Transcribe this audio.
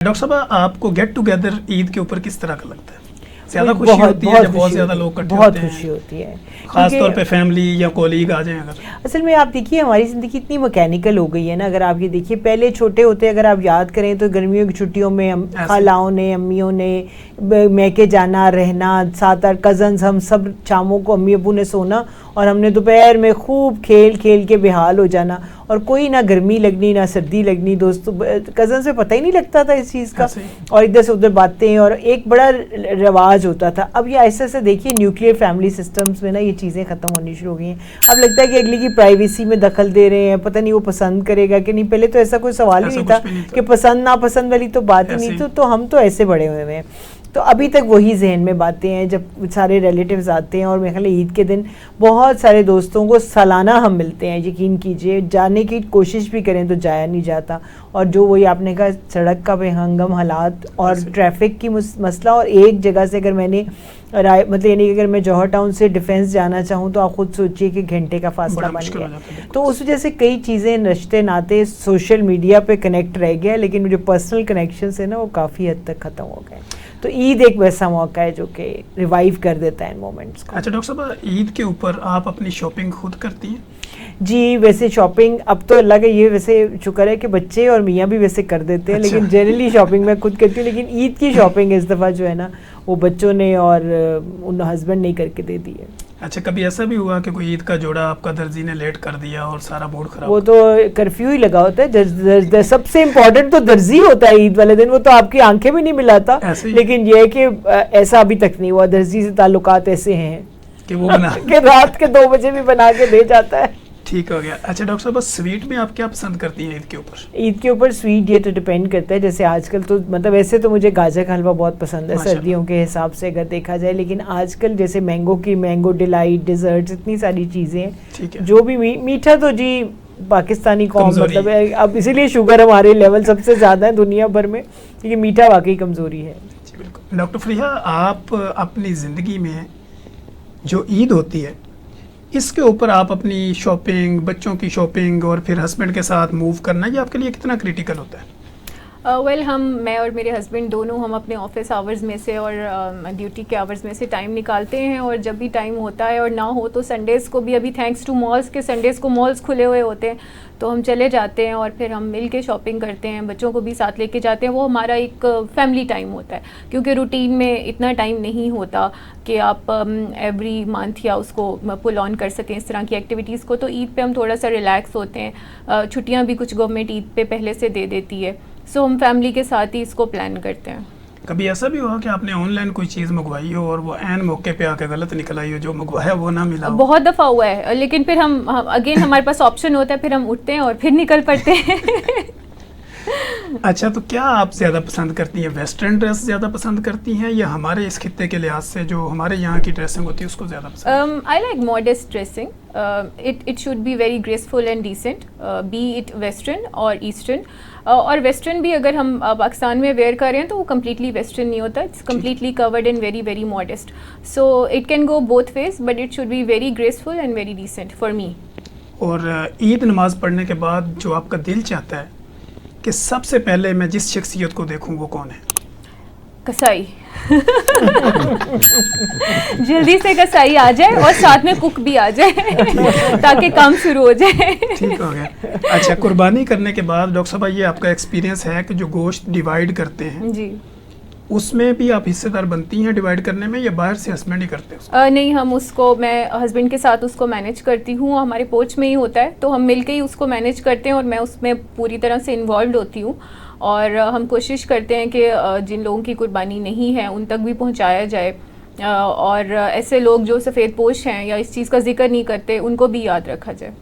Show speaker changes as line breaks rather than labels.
Doctor साहब, आपको get together Eid के ऊपर किस तरह का लगता है? ज्यादा खुशी होती है जब बहुत ज्यादा लोग इकट्ठे होते हैं?
बहुत खुशी होती है,
खास तौर पे फैमिली या कॉलीग आ जाएं अगर।
असल में आप देखिए हमारी ज़िंदगी इतनी मैकेनिकल हो गई है ना। अगर आप ये देखिए पहले छोटे होते अगर आप याद करें तो गर्मियों की छुट्टियों में हम खालाओं ने अम्मियों ने मैके जाना रहना, 7-8 कज़न्स, हम सब शामों को अम्मी अबू ने सोना और हमने दोपहर में खूब खेल खेल के बेहाल हो जाना और कोई ना गर्मी लगनी ना सर्दी लगनी। दोस्तों कज़न से पता ही नहीं लगता था इस चीज़ का और इधर से उधर बातें और एक बड़ा रिवाज होता था। अब ये ऐसे ऐसे देखिए न्यूक्लियर फैमिली सिस्टम्स में ना ये चीज़ें ख़त्म होनी शुरू हो गई हैं। अब लगता है कि अगले की प्राइवेसी में दखल दे रहे हैं, पता नहीं वो पसंद करेगा कि नहीं। पहले तो ऐसा कोई सवाल ही नहीं था कि पसंद नापसंद वाली तो बात ही नहीं। तो हम तो ऐसे बड़े हुए हैं। तो अभी तक वही जहन में बातें हैं जब सारे रिलेटिव्स आते हैं और मेरे ख्याल ईद के दिन बहुत सारे दोस्तों को सालाना हम मिलते हैं। यकीन कीजिए जाने की कोशिश भी करें तो जाया नहीं जाता। और जो वही आपने कहा सड़क का बेहंगम हालात और ट्रैफिक की मसला, और एक जगह से अगर मैंने मतलब यानी कि अगर मैं जौहर टाउन से डिफेंस जाना चाहूँ तो आप खुद सोचिए कि घंटे का फासला बन गया। तो उस वजह से कई चीज़ें रिश्ते नाते सोशल मीडिया पे कनेक्ट रह गया, लेकिन जो पर्सनल कनेक्शन है ना वो काफ़ी हद तक ख़त्म हो गए। तो ईद एक वैसा मौका है जो कि रिवाइव कर देता है इन मोमेंट्स को।
अच्छा डॉक्टर साहब, ईद के ऊपर आप अपनी शॉपिंग खुद करती हैं?
जी वैसे शॉपिंग अब तो अल्लाह का ये वैसे शुक्र है कि बच्चे और मियाँ भी वैसे कर देते हैं। अच्छा। लेकिन जनरली शॉपिंग मैं खुद करती हूँ, लेकिन ईद की शॉपिंग इस दफ़ा जो है ना वो बच्चों ने और उन हस्बैंड ने करके दे दी है।
अच्छा, कभी ऐसा भी हुआ कि कोई ईद का जोड़ा आपका दर्जी ने लेट कर दिया और सारा मूड खराब?
वो तो कर्फ्यू ही लगा होता है। सबसे इम्पोर्टेंट तो दर्जी होता है ईद वाले दिन। वो तो आपकी आंखें भी नहीं मिलाता, लेकिन ये है कि ऐसा अभी तक नहीं हुआ। दर्जी से ताल्लुकात ऐसे हैं
कि वो बना
कि रात के 2 बजे भी बना के दे जाता है।
ठीक हो गया। अच्छा डॉक्टर साहब, बस स्वीट में आप क्या पसंद करती हैं ईद के ऊपर?
ईद के ऊपर स्वीट ये तो डिपेंड करता है। जैसे आजकल तो मतलब वैसे तो मुझे गाजर का हलवा बहुत पसंद है सर्दियों के हिसाब से अगर देखा जाए, लेकिन आजकल जैसे मैंगो डिलाइट डेजर्ट्स इतनी सारी चीज़ें हैं जो भी मीठा तो जी पाकिस्तानी कौम मतलब है अब, इसीलिए शुगर हमारे लेवल सबसे ज़्यादा है दुनिया भर में, लेकिन मीठा वाकई कमज़ोरी है।
बिल्कुल। डॉक्टर फरीहा, आप अपनी ज़िंदगी में जो ईद होती है इसके ऊपर आप अपनी शॉपिंग, बच्चों की शॉपिंग और फिर हस्बैंड के साथ मूव करना, ये आपके लिए कितना क्रिटिकल होता है?
मैं और मेरे हस्बैंड दोनों हम अपने ऑफिस आवर्स में से और ड्यूटी के आवर्स में से टाइम निकालते हैं, और जब भी टाइम होता है और ना हो तो संडेज़ को भी, अभी थैंक्स टू मॉल्स के संडेज़ को मॉल्स खुले हुए होते हैं तो हम चले जाते हैं और फिर हम मिल के शॉपिंग करते हैं, बच्चों को भी साथ लेके जाते हैं। वो हमारा एक फैमिली टाइम होता है, क्योंकि रूटीन में इतना टाइम नहीं होता कि आप एवरी मंथ या उसको पुल ऑन कर सकें इस तरह की एक्टिविटीज़ को। तो ईद पे हम थोड़ा सा रिलैक्स होते हैं। छुट्टियाँ भी कुछ गवर्नमेंट ईद पे पहले से दे देती है, सो हम फैमिली के साथ ही इसको प्लान करते हैं।
कभी ऐसा भी हुआ कि आपने ऑनलाइन कोई चीज़ मंगवाई हो और वो ऐन मौके पे आके गलत निकल आई हो, जो मंगवाया वो ना मिला हो?
बहुत दफ़ा हुआ है, लेकिन फिर हम अगेन हमारे पास ऑप्शन होता है, फिर हम उठते हैं और फिर निकल पड़ते हैं।
अच्छा, तो क्या आप ज़्यादा पसंद करती हैं, वेस्टर्न ड्रेस ज़्यादा पसंद करती हैं या हमारे इस खित्ते के लिहाज से जो हमारे यहाँ की ड्रेसिंग होती है उसको ज़्यादा पसंद?
I like modest dressing. It should be very graceful and decent, be it western और ईस्टर्न। और वेस्टर्न भी अगर हम पाकिस्तान में वेयर कर रहे हैं तो वो कम्प्लीटली वेस्टर्न नहीं होता, it's completely covered and very very modest. So it can go both ways, but it should be very graceful and very decent for me.
और ईद नमाज पढ़ने के बाद जो आपका दिल चाहता है कि सबसे पहले मैं जिस शख्सियत को देखूं वो कौन है?
कसाई। जल्दी से कसाई आ जाए और साथ में कुक भी आ जाए ताकि काम शुरू हो जाए।
ठीक हो गया। अच्छा, कुर्बानी करने के बाद डॉक्टर साहब ये आपका एक्सपीरियंस है कि जो गोश्त डिवाइड करते हैं
जी,
उसमें भी आप हिस्सेदार बनती हैं डिवाइड करने में, या बाहर से हस्बैंड ही करते हैं?
नहीं, हम उसको, मैं हस्बैंड के साथ उसको मैनेज करती हूँ, हमारे पोच में ही होता है तो हम मिलके ही उसको मैनेज करते हैं और मैं उसमें पूरी तरह से इन्वॉल्व होती हूँ। और हम कोशिश करते हैं कि जिन लोगों की कुर्बानी नहीं है उन तक भी पहुँचाया जाए, और ऐसे लोग जो सफ़ेद पोश हैं या इस चीज़ का जिक्र नहीं करते उनको भी याद रखा जाए।